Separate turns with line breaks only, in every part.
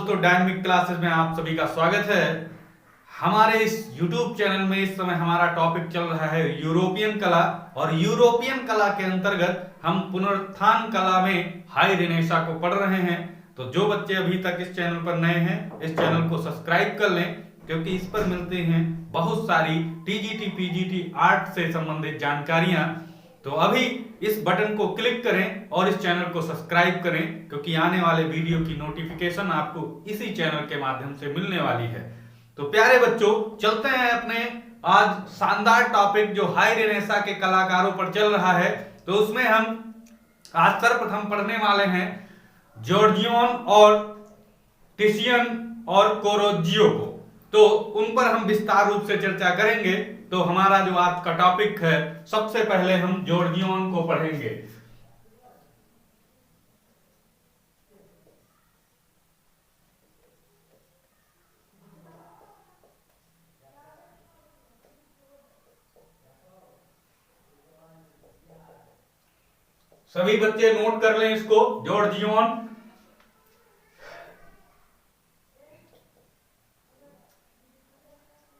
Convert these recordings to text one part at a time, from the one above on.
दोस्तों, dynamic classes में आप सभी का स्वागत है। हमारे इस YouTube चैनल में इस समय हमारा टॉपिक चल रहा है यूरोपियन कला, और यूरोपियन कला के अंतर्गत हम पुनरुत्थान कला में हाई रेनेसां को पढ़ रहे हैं। तो जो बच्चे अभी तक इस चैनल पर नए हैं, इस चैनल को सब्सक्राइब कर लें, क्योंकि इस पर मिलते हैं बहुत सारी टीजीटी पीजीटी आर्ट से संबंधित जानकारियां। तो अभी इस बटन को क्लिक करें और इस चैनल को सब्सक्राइब करें, क्योंकि आने वाले वीडियो की नोटिफिकेशन आपको इसी चैनल के माध्यम से मिलने वाली है। तो प्यारे बच्चों, चलते हैं अपने आज शानदार टॉपिक जो हाई रेनेसां के कलाकारों पर चल रहा है। तो उसमें हम आज सर्वप्रथम पढ़ने वाले हैं जॉर्जियन और टिशियन और कोरोजियो को। तो उन पर हम विस्तार रूप से चर्चा करेंगे। तो हमारा जो आज का टॉपिक है, सबसे पहले हम जॉर्जियन को पढ़ेंगे। सभी बच्चे नोट कर लें इसको, जॉर्जियन।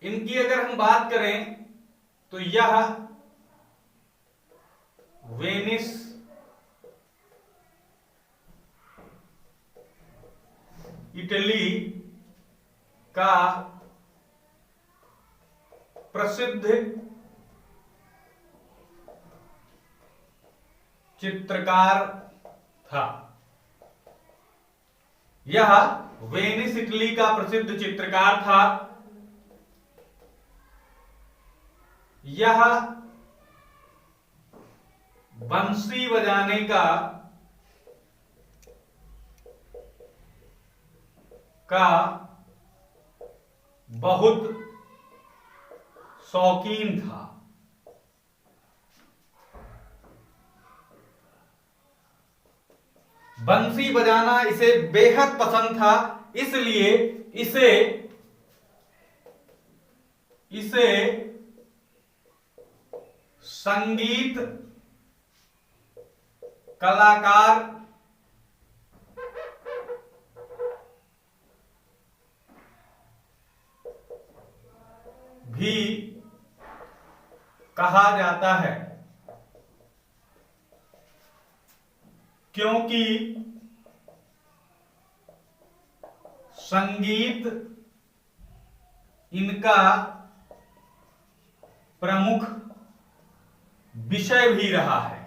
इनकी अगर हम बात करें तो यह वेनिस इटली का प्रसिद्ध चित्रकार था। यह वेनिस इटली का प्रसिद्ध चित्रकार था। यह बंसी बजाने का बहुत शौकीन था। बंसी बजाना इसे बेहद पसंद था, इसलिए इसे संगीत कलाकार भी कहा जाता है, क्योंकि संगीत इनका प्रमुख विषय भी रहा है।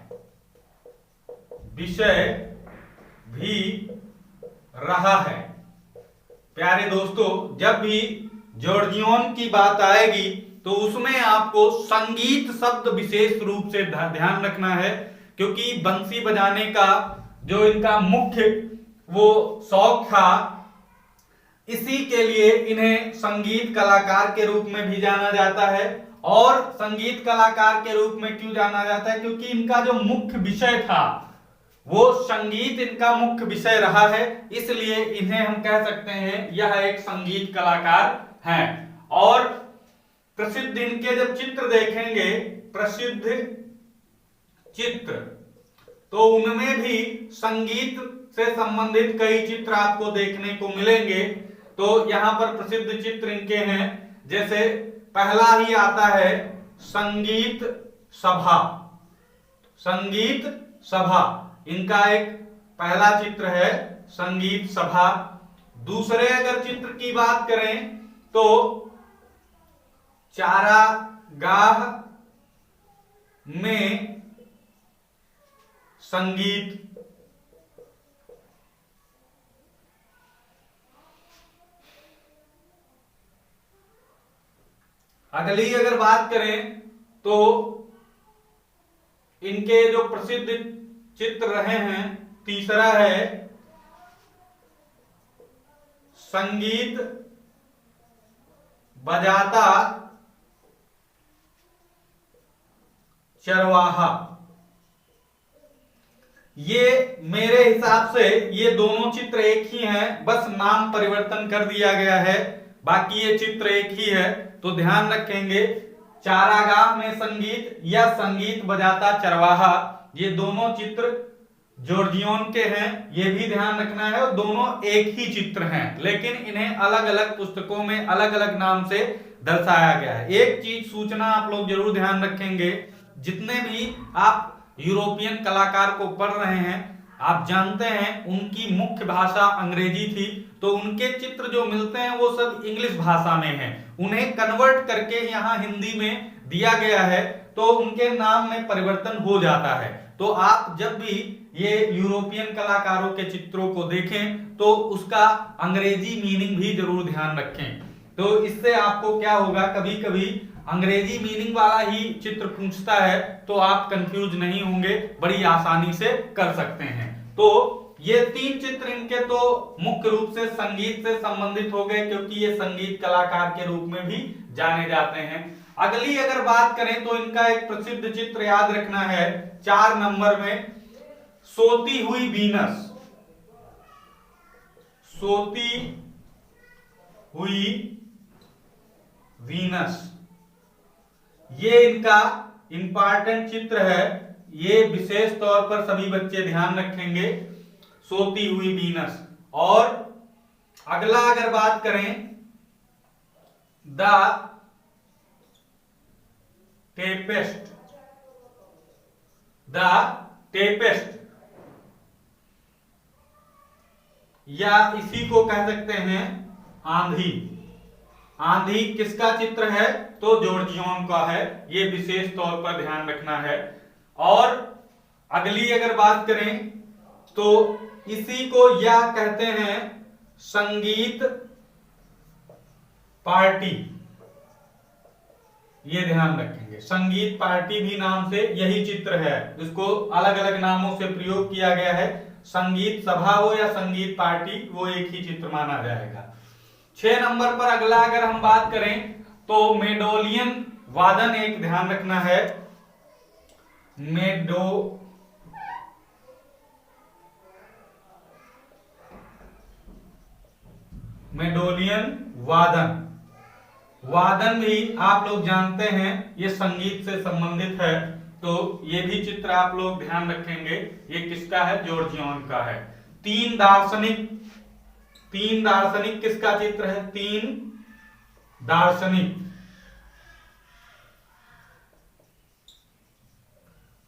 प्यारे दोस्तों, जब भी जॉर्जियन की बात आएगी तो उसमें आपको संगीत शब्द विशेष रूप से ध्यान रखना है, क्योंकि बंसी बजाने का जो इनका मुख्य वो शौक था, इसी के लिए इन्हें संगीत कलाकार के रूप में भी जाना जाता है। और संगीत कलाकार के रूप में क्यों जाना जाता है? क्योंकि इनका जो मुख्य विषय था वो संगीत इनका मुख्य विषय रहा है, इसलिए इन्हें हम कह सकते हैं यह एक संगीत कलाकार हैं। और प्रसिद्ध इनके जब चित्र देखेंगे, प्रसिद्ध चित्र, तो उनमें भी संगीत से संबंधित कई चित्र आपको देखने को मिलेंगे। तो यहां पर प्रसिद्ध चित्र इनके हैं, जैसे पहला ही आता है संगीत सभा। संगीत सभा इनका एक पहला चित्र है, संगीत सभा। दूसरे अगर चित्र की बात करें तो चारागाह में संगीत। अगली अगर बात करें तो इनके जो प्रसिद्ध चित्र रहे हैं, तीसरा है संगीत बजाता चरवाहा। ये मेरे हिसाब से ये दोनों चित्र एक ही हैं, बस नाम परिवर्तन कर दिया गया है, बाकी ये चित्र एक ही है। तो ध्यान रखेंगे, चारागाह में संगीत या संगीत बजाता चरवाहा, ये दोनों चित्र जॉर्जियन के हैं, ये भी ध्यान रखना है। और दोनों एक ही चित्र हैं, लेकिन इन्हें अलग अलग पुस्तकों में अलग अलग नाम से दर्शाया गया है। एक चीज सूचना आप लोग जरूर ध्यान रखेंगे, जितने भी आप यूरोपियन कलाकार को पढ़ रहे हैं, आप जानते हैं उनकी मुख्य भाषा अंग्रेजी थी, तो उनके चित्र जो मिलते हैं वो सब इंग्लिश भाषा में हैं। उन्हें कन्वर्ट करके यहाँ हिंदी में दिया गया है, तो उनके नाम में परिवर्तन हो जाता है। तो आप जब भी ये यूरोपियन कलाकारों के चित्रों को देखें तो उसका अंग्रेजी मीनिंग भी जरूर ध्यान रखें। तो इससे आपको क्या होगा, कभी कभी अंग्रेजी मीनिंग वाला ही चित्र पूछता है तो आप कंफ्यूज नहीं होंगे, बड़ी आसानी से कर सकते हैं। तो ये 3 चित्र इनके तो मुख्य रूप से संगीत से संबंधित हो गए, क्योंकि ये संगीत कलाकार के रूप में भी जाने जाते हैं। अगली अगर बात करें तो इनका एक प्रसिद्ध चित्र याद रखना है 4 नंबर में, सोती हुई वीनस। सोती हुई वीनस, ये इनका इंपॉर्टेंट चित्र है। ये विशेष तौर पर सभी बच्चे ध्यान रखेंगे, सोती हुई वीनस। और अगला अगर बात करें, द टेपेस्ट। द टेपेस्ट, या इसी को कह सकते हैं आंधी। आंधी किसका चित्र है, तो जॉर्जियन का है, ये विशेष तौर पर ध्यान रखना है। और अगली अगर बात करें तो इसी को या कहते हैं संगीत पार्टी, ये ध्यान रखेंगे। संगीत पार्टी भी नाम से यही चित्र है, इसको अलग अलग नामों से प्रयोग किया गया है। संगीत सभा हो या संगीत पार्टी, वो एक ही चित्र माना जाएगा। 6 नंबर पर अगला अगर हम बात करें तो मेडोलियन वादन एक ध्यान रखना है। मेडोलियन वादन। वादन भी आप लोग जानते हैं ये संगीत से संबंधित है, तो ये भी चित्र आप लोग ध्यान रखेंगे। ये किसका है, जॉर्जियन का है। 3 दार्शनिक। 3 दार्शनिक किसका चित्र है, 3 दार्शनिक।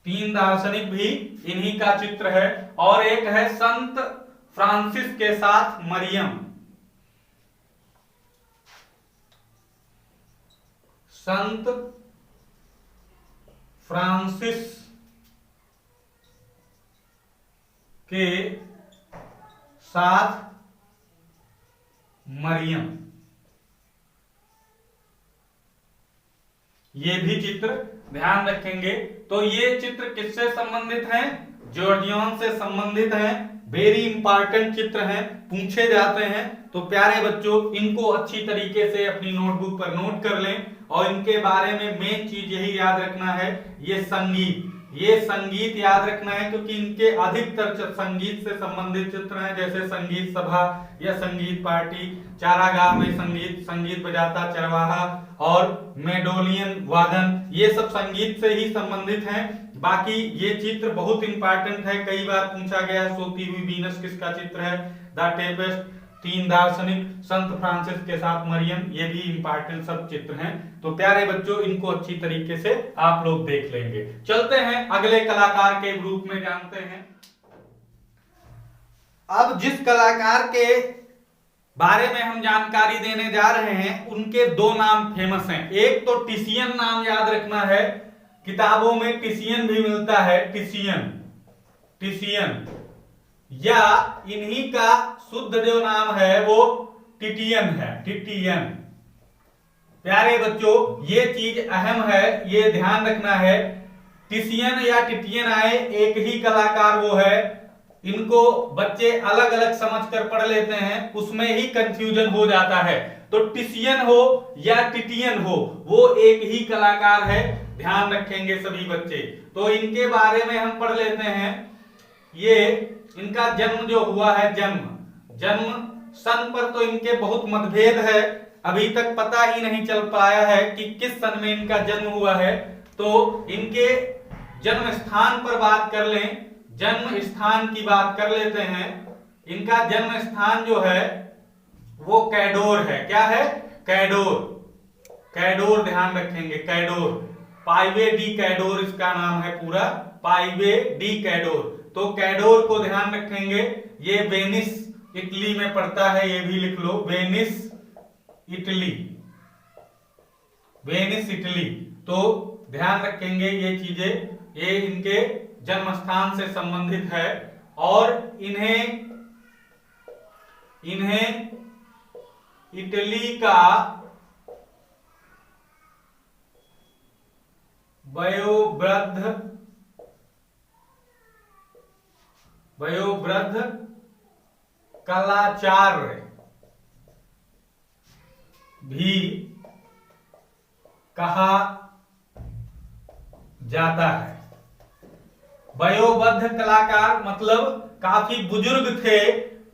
3 दार्शनिक भी इन्हीं का चित्र है। और एक है संत फ्रांसिस के साथ मरियम। संत फ्रांसिस के साथ मरियम, ये भी चित्र ध्यान रखेंगे। तो ये चित्र किससे संबंधित हैं, जॉर्जियन से संबंधित हैं। वेरी इंपॉर्टेंट चित्र हैं, पूछे जाते हैं। तो प्यारे बच्चों, इनको अच्छी तरीके से अपनी नोटबुक पर नोट कर लें। और इनके बारे में मेन चीज यही याद रखना है, ये संगीत याद रखना है, क्योंकि इनके अधिकतर संगीत से संबंधित चित्र हैं, जैसे संगीत सभा या संगीत पार्टी, चारागाह में संगीत बजाता चरवाहा, और मेडोलियन वादन, ये सब संगीत से ही संबंधित हैं। बाकी ये चित्र बहुत इंपॉर्टेंट है, कई बार पूछा गया है। सोती हुई वीनस किसका चित्र है, द टेपेस्ट, 3 दार्शनिक, संत फ्रांसिस के साथ मरियम, ये भी इंपॉर्टेंट सब चित्र हैं। तो प्यारे बच्चों, इनको अच्छी तरीके से आप लोग देख लेंगे। चलते हैं अगले कलाकार के ग्रुप में, जानते हैं। अब जिस कलाकार के बारे में हम जानकारी देने जा रहे हैं, उनके 2 नाम फेमस हैं। एक तो टिशियन नाम याद रखना है, किताबों में टिशियन भी मिलता है, टिशियन, या इन्हीं का शुद्ध जो नाम है वो टिटियन है, टिटियन। प्यारे बच्चों, ये चीज अहम है, ये ध्यान रखना है। टिशियन या टिटियन आए, एक ही कलाकार वो है। इनको बच्चे अलग अलग समझकर पढ़ लेते हैं, उसमें ही कंफ्यूजन हो जाता है। तो टिशियन हो या टिटियन हो, वो एक ही कलाकार है, ध्यान रखेंगे सभी बच्चे। तो इनके बारे में हम पढ़ लेते हैं। ये इनका जन्म जो हुआ है, जन्म सन पर तो इनके बहुत मतभेद है, अभी तक पता ही नहीं चल पाया है कि किस सन में इनका जन्म हुआ है। तो इनके जन्म स्थान पर बात कर लें, जन्म स्थान की बात कर लेते हैं। इनका जन्म स्थान जो है वो कैडोर है। क्या है? कैडोर। कैडोर ध्यान रखेंगे, कैडोर। पाइवे डी कैडोर इसका नाम है पूरा, पाइवे डी कैडोर। तो कैडोर को ध्यान रखेंगे, ये वेनिस इटली में पड़ता है, ये भी लिख लो, वेनिस इटली, वेनिस इटली। तो ध्यान रखेंगे ये चीजें, ये इनके जन्म स्थान से संबंधित है। और इन्हें इटली का वयोवृद्ध कलाचार्य भी कहा जाता है। वयोवृद्ध कलाकार मतलब काफी बुजुर्ग थे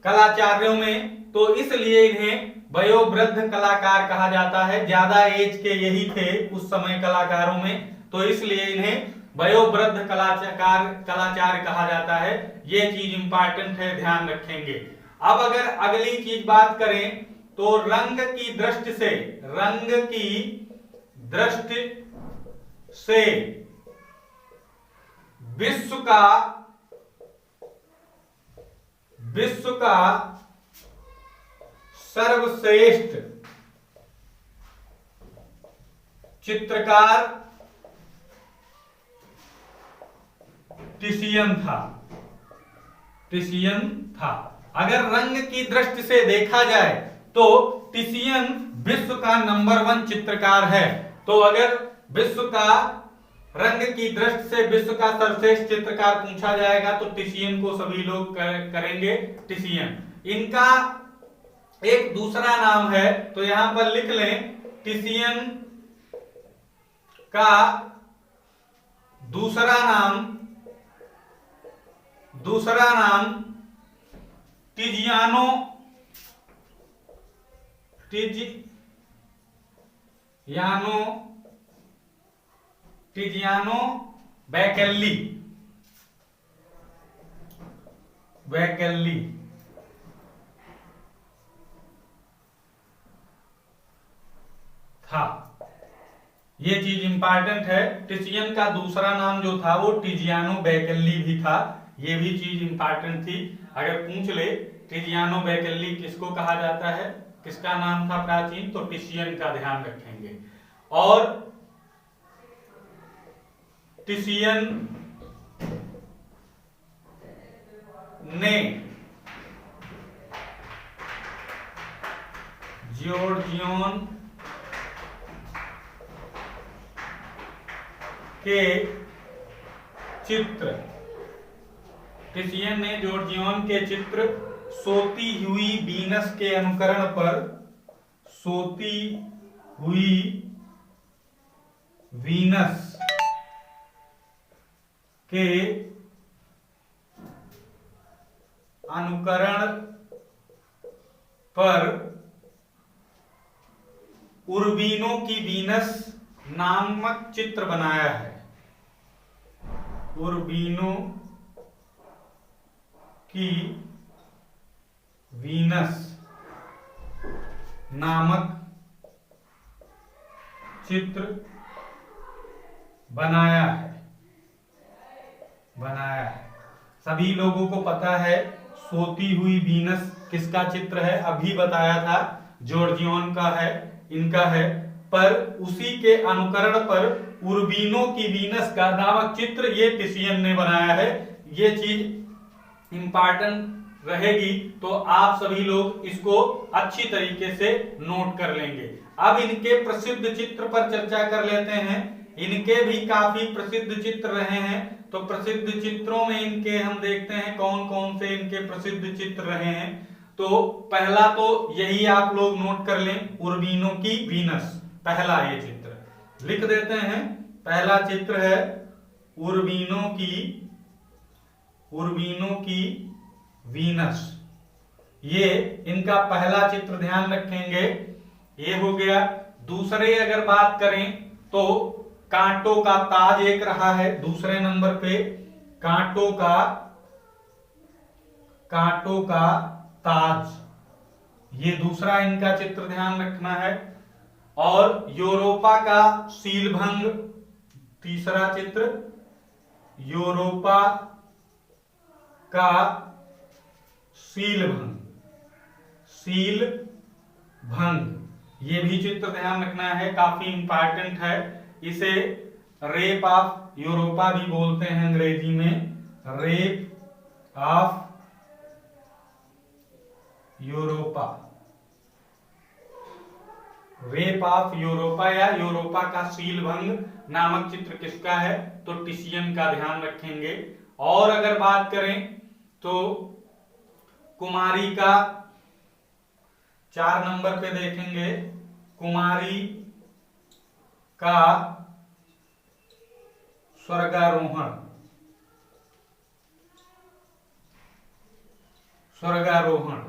कलाचार्यों में, तो इसलिए इन्हें वयोवृद्ध कलाकार कहा जाता है। ज्यादा एज के यही थे उस समय कलाकारों में, तो इसलिए इन्हें वयोवृद्ध कलाचार्य कहा जाता है। ये चीज इंपॉर्टेंट है, ध्यान रखेंगे। अब अगर अगली चीज बात करें तो रंग की दृष्टि से विश्व का सर्वश्रेष्ठ चित्रकार टिशियन था। अगर रंग की दृष्टि से देखा जाए तो टिशियन विश्व का नंबर 1 चित्रकार है। तो अगर विश्व का रंग की दृष्टि से विश्व का सर्वश्रेष्ठ चित्रकार पूछा जाएगा तो टिशियन को सभी लोग करेंगे, टिशियन। इनका एक दूसरा नाम है, तो यहां पर लिख लें, टिशियन का दूसरा नाम टिजियानो बैकेल्ली था। ये चीज इंपॉर्टेंट है। टिशियन का दूसरा नाम जो था वो टिजियानो बैकेल्ली भी था, ये भी चीज इंपॉर्टेंट थी। अगर पूछ ले टिजियानो बैकेल्ली किसको कहा जाता है, किसका नाम था प्राचीन, तो टिशियन का ध्यान रखेंगे। और टिशियन ने जॉर्जियन के चित्र सोती हुई वीनस के अनुकरण पर, सोती हुई वीनस के अनुकरण पर उर्बीनो की वीनस नामक चित्र बनाया है। उर्बीनो की वीनस नामक चित्र बनाया है। सभी लोगों को पता है सोती हुई वीनस किसका चित्र है, अभी बताया था, जॉर्जियन का है, इनका है। पर उसी के अनुकरण पर उर्बीनो की वीनस का नामक चित्र ये टिशियन ने बनाया है। ये चीज इंपॉर्टेंट रहेगी, तो आप सभी लोग इसको अच्छी तरीके से नोट कर लेंगे। अब इनके प्रसिद्ध चित्र पर चर्चा कर लेते हैं। इनके भी काफी प्रसिद्ध चित्र रहे हैं, तो प्रसिद्ध चित्रों में इनके हम देखते हैं कौन कौन से इनके प्रसिद्ध चित्र रहे हैं। तो पहला तो यही आप लोग नोट कर लें, उर्बीनो की वीनस, पहला ये चित्र लिख देते हैं। पहला चित्र है उर्बीनो की वीनस, ये इनका पहला चित्र ध्यान रखेंगे, ये हो गया। दूसरे अगर बात करें तो कांटों का ताज एक रहा है, दूसरे नंबर पे कांटों का कांटों का ताज, ये दूसरा इनका चित्र ध्यान रखना है। और यूरोपा का सीलभंग, तीसरा चित्र यूरोपा का सीलभंग, सीलभंग, ये भी चित्र ध्यान रखना है, काफी इंपॉर्टेंट है। इसे रेप ऑफ यूरोपा भी बोलते हैं अंग्रेजी में, rape of Europa, rape of Europa या यूरोपा का सीलभंग नामक चित्र किसका है, तो टिशियन का ध्यान रखेंगे। और अगर बात करें तो कुमारी का 4 नंबर पे देखेंगे, कुमारी का स्वर्गारोहण, स्वर्गारोहण,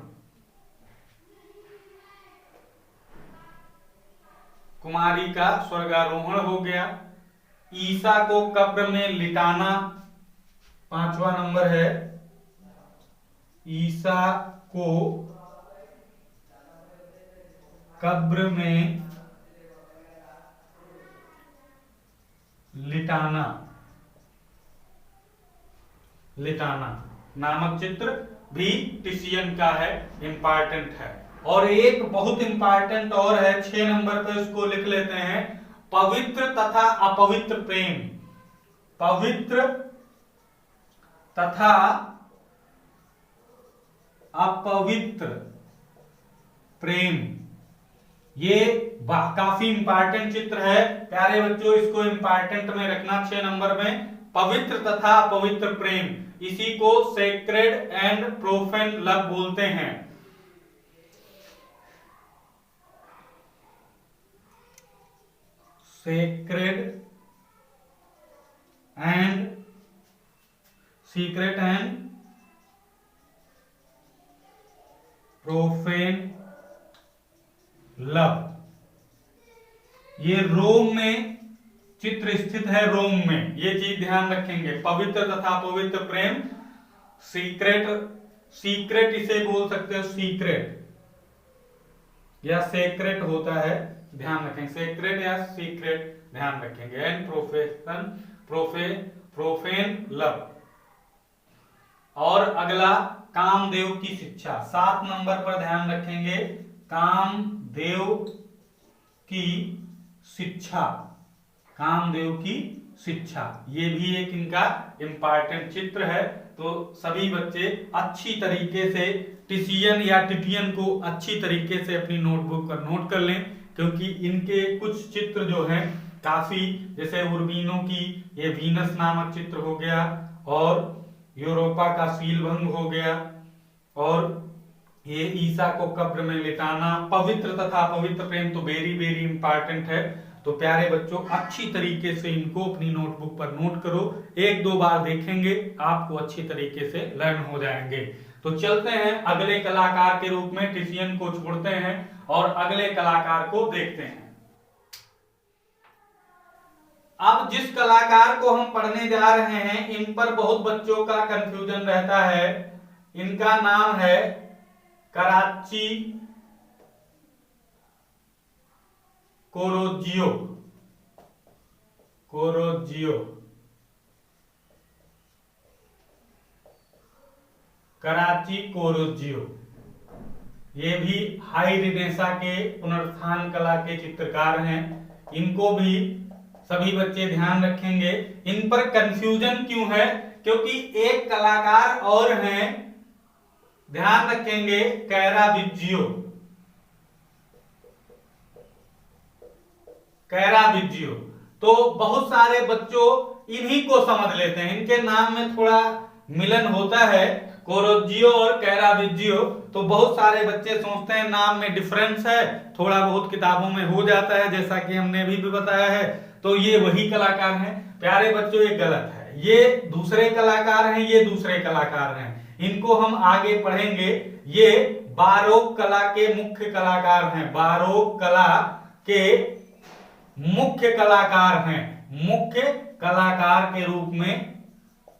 कुमारी का स्वर्गारोहण हो गया। ईसा को कब्र में लिटाना 5वां नंबर है, ईसा को कब्र में लिटाना, लिटाना नामक चित्र भी टिशियन का है, इंपॉर्टेंट है। और एक बहुत इंपॉर्टेंट और है 6 नंबर पर, इसको लिख लेते हैं, पवित्र तथा अपवित्र प्रेम, पवित्र तथा अपवित्र प्रेम, ये काफी इंपॉर्टेंट चित्र है प्यारे बच्चों, इसको इंपॉर्टेंट में रखना 6 नंबर में, पवित्र तथा अपवित्र प्रेम, इसी को सेक्रेड एंड प्रोफेन लव बोलते हैं। Sacred and secret and profane love, ये रोम में चित्र स्थित है, रोम में, ये चीज ध्यान रखेंगे, पवित्र तथा अपवित्र प्रेम, सीक्रेट, सीक्रेट इसे बोल सकते हो, सीक्रेट या सेक्रेट होता है, ध्यान रखेंगे, सेक्रेट या सीक्रेट ध्यान रखेंगे, एंड प्रोफेन लव। और अगला कामदेव की शिक्षा, 7 नंबर पर ध्यान रखेंगे, कामदेव की शिक्षा, कामदेव की शिक्षा, ये भी एक इनका इंपॉर्टेंट चित्र है। तो सभी बच्चे अच्छी तरीके से टिशियन या टिटियन को अच्छी तरीके से अपनी नोटबुक पर नोट कर लें, क्योंकि इनके कुछ चित्र जो हैं काफी, जैसे उर्बीनो की ये वीनस नामक चित्र हो गया, और यूरोपा का सीलभंग हो गया, और ये ईसा को कब्र में लिटाना, पवित्र तथा अपवित्र प्रेम तो वेरी वेरी इंपॉर्टेंट है। तो प्यारे बच्चों अच्छी तरीके से इनको अपनी नोटबुक पर नोट करो, 1-2 बार देखेंगे आपको अच्छी तरीके से लर्न हो जाएंगे। तो चलते हैं अगले कलाकार के रूप में, टिशियन को छोड़ते हैं और अगले कलाकार को देखते हैं। अब जिस कलाकार को हम पढ़ने जा रहे हैं, इन पर बहुत बच्चों का कंफ्यूजन रहता है, इनका नाम है कराची कोरोजियो, कोरोजियो, कराची कोरोजियो, ये भी हाई रिनेसा के पुनरुत्थान कला के चित्रकार हैं। इनको भी सभी बच्चे ध्यान रखेंगे। इन पर कंफ्यूजन क्यों है, क्योंकि एक कलाकार और हैं, ध्यान रखेंगे, कैराविजियो, कैराविजियो। तो बहुत सारे बच्चों इन्हीं को समझ लेते हैं, इनके नाम में थोड़ा मिलन होता है, कोरोजियो और कैराविजियो। तो बहुत सारे बच्चे सोचते हैं नाम में डिफरेंस है, थोड़ा बहुत किताबों में हो जाता है, जैसा कि हमने अभी भी बताया है। तो ये वही कलाकार हैं। प्यारे बच्चों ये गलत है, ये दूसरे कलाकार हैं, ये दूसरे कलाकार हैं, इनको हम आगे पढ़ेंगे। ये बारोक कला के मुख्य कलाकार हैं, बारोक कला के मुख्य कलाकार हैं, मुख्य कलाकार के रूप में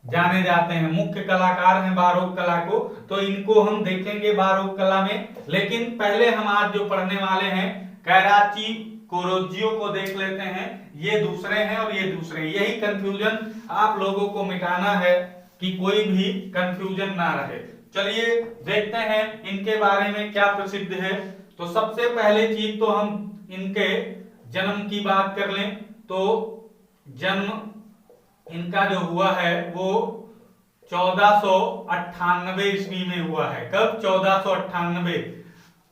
जाने जाते हैं, मुख्य कलाकार हैं बारोक कला को, तो इनको हम देखेंगे बारोक कला में। लेकिन पहले हम आज जो पढ़ने वाले हैं कैराची कोरोजियो को देख लेते हैं। ये दूसरे हैं और ये दूसरे, यही कंफ्यूजन आप लोगों को मिटाना है कि कोई भी कंफ्यूजन ना रहे। चलिए देखते हैं इनके बारे में क्या प्रसिद्ध है। तो सबसे पहले चीज तो हम इनके जन्म की बात कर लें। तो जन्म इनका जो हुआ है वो 1498 ईस्वी में हुआ है। कब? 1498।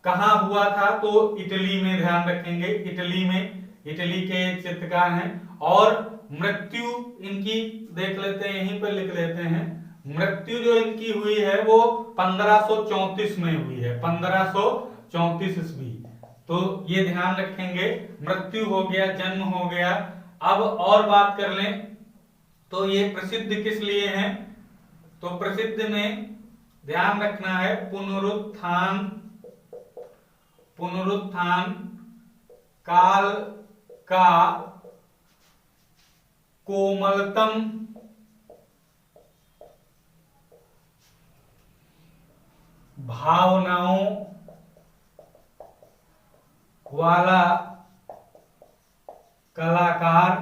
कहाँ हुआ था? तो इटली में, ध्यान रखेंगे इटली में, इटली के चित्रकार हैं। और मृत्यु इनकी देख लेते हैं, यहीं पर लिख लेते हैं। मृत्यु जो इनकी हुई है वो 1534 में हुई है, 1534 ईस्वी। तो ये ध्यान रखेंगे, मृत्यु हो गया, जन्म हो गया। अब और बात कर लें तो ये प्रसिद्ध किस लिए हैं? तो प्रसिद्ध में ध्यान रखना है पुनरुत्थान काल का कोमलतम भावनाओं वाला कलाकार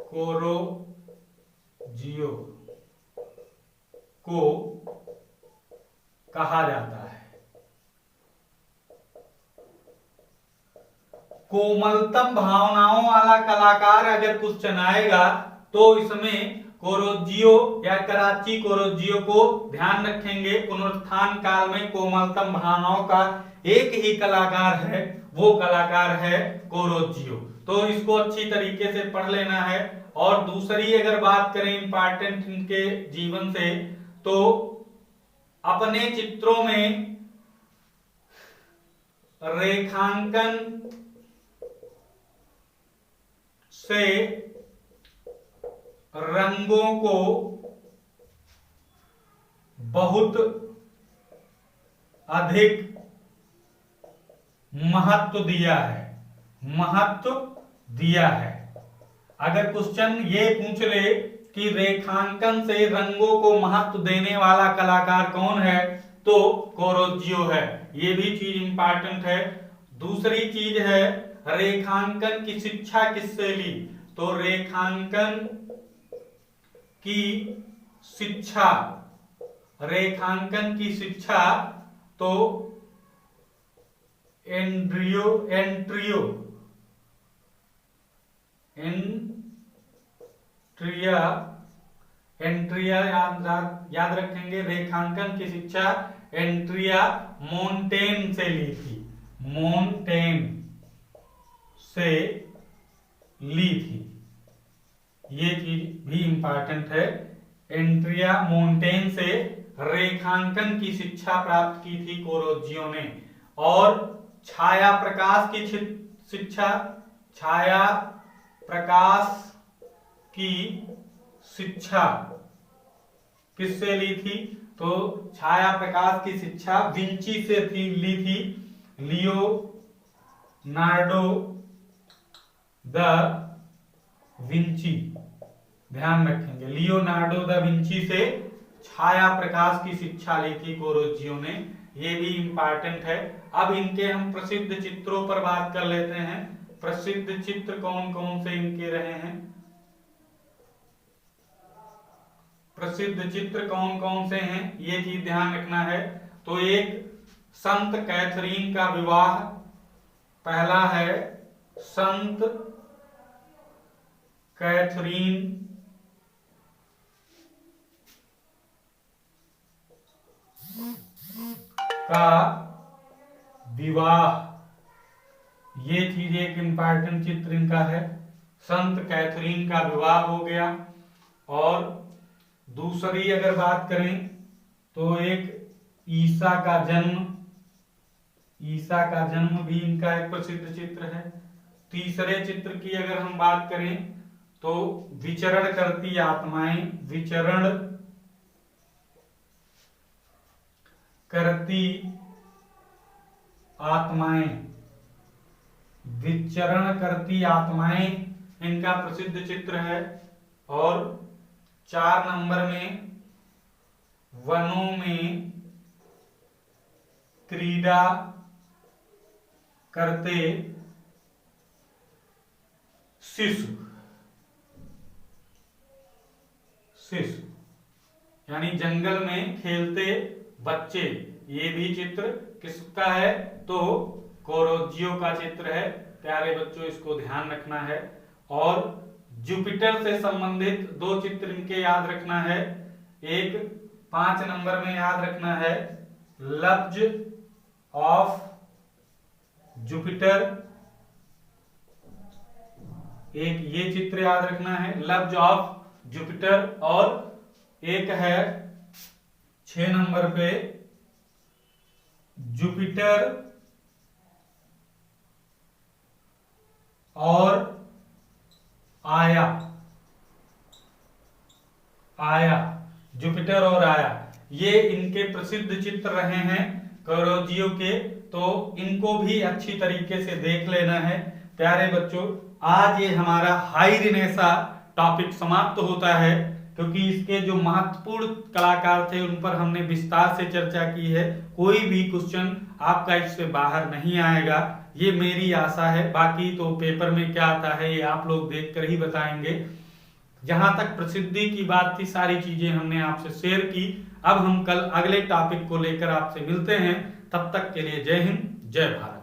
कोरोजियो को कहा जाता है। कोमलतम भावनाओं वाला कलाकार अगर क्वेश्चन आएगा तो इसमें कोरोजियो या कराची कोरोजियो को ध्यान रखेंगे। पुनरुत्थान काल में कोमलतम भावनाओं का एक ही कलाकार है, वो कलाकार है कोरोजियो। तो इसको अच्छी तरीके से पढ़ लेना है। और दूसरी अगर बात करें इंपॉर्टेंट इनके जीवन से, तो अपने चित्रों में रेखांकन से रंगों को बहुत अधिक महत्व दिया है। अगर क्वेश्चन ये पूछ ले कि रेखांकन से रंगों को महत्व देने वाला कलाकार कौन है, तो कोरोजियो है। ये भी चीज इंपॉर्टेंट है। दूसरी चीज है रेखांकन की शिक्षा किससे ली? तो रेखांकन की शिक्षा तो एंट्रिया याद रखेंगे। रेखांकन की शिक्षा एंट्रिया मोंटेन से ली थी, ये चीज भी इंपॉर्टेंट है। एंट्रिया मोंटेन से रेखांकन की शिक्षा प्राप्त की थी कोरोजियो ने। और छाया प्रकाश की शिक्षा किससे ली थी? तो छाया प्रकाश की शिक्षा विंची से ली थी, लियोनार्डो द विंची। ध्यान रखेंगे, लियोनार्डो द विंची से छाया प्रकाश की शिक्षा ली थी कोरोजियो ने। ये भी इंपॉर्टेंट है। अब इनके हम प्रसिद्ध चित्रों पर बात कर लेते हैं। प्रसिद्ध चित्र कौन कौन से इनके रहे हैं? प्रसिद्ध चित्र कौन कौन से हैं, ये चीज ध्यान रखना है। तो एक संत कैथरीन का विवाह, पहला है संत कैथरीन का विवाह, ये चीज एक इंपॉर्टेंट चित्र इनका है। संत कैथरीन का विवाह हो गया। और दूसरी अगर बात करें तो एक ईसा का जन्म भी इनका एक प्रसिद्ध चित्र है। तीसरे चित्र की अगर हम बात करें तो विचरण करती आत्माएं इनका प्रसिद्ध चित्र है। और 4 नंबर में वनों में क्रीड़ा करते शिशु, यानी जंगल में खेलते बच्चे। ये भी चित्र किसका है? तो कोरोजियो का चित्र है। प्यारे बच्चों, इसको ध्यान रखना है। और जुपिटर से संबंधित 2 चित्र इनके याद रखना है। एक 5 नंबर में याद रखना है लब्ज ऑफ जुपिटर, एक ये चित्र याद रखना है लब्ज ऑफ जुपिटर। और एक है 6 नंबर पे जुपिटर और आया, जुपिटर और आया, ये इनके प्रसिद्ध चित्र रहे हैं कोरोजियो के। तो इनको भी अच्छी तरीके से देख लेना है। प्यारे बच्चों, आज ये हमारा हाई रिनेसा टॉपिक समाप्त होता है, क्योंकि इसके जो महत्वपूर्ण कलाकार थे उन पर हमने विस्तार से चर्चा की है। कोई भी क्वेश्चन आपका इससे बाहर नहीं आएगा, ये मेरी आशा है। बाकी तो पेपर में क्या आता है ये आप लोग देखकर ही बताएंगे। जहां तक प्रसिद्धि की बात थी, सारी चीजें हमने आपसे शेयर की। अब हम कल अगले टॉपिक को लेकर आपसे मिलते हैं। तब तक के लिए जय हिंद, जय भारत।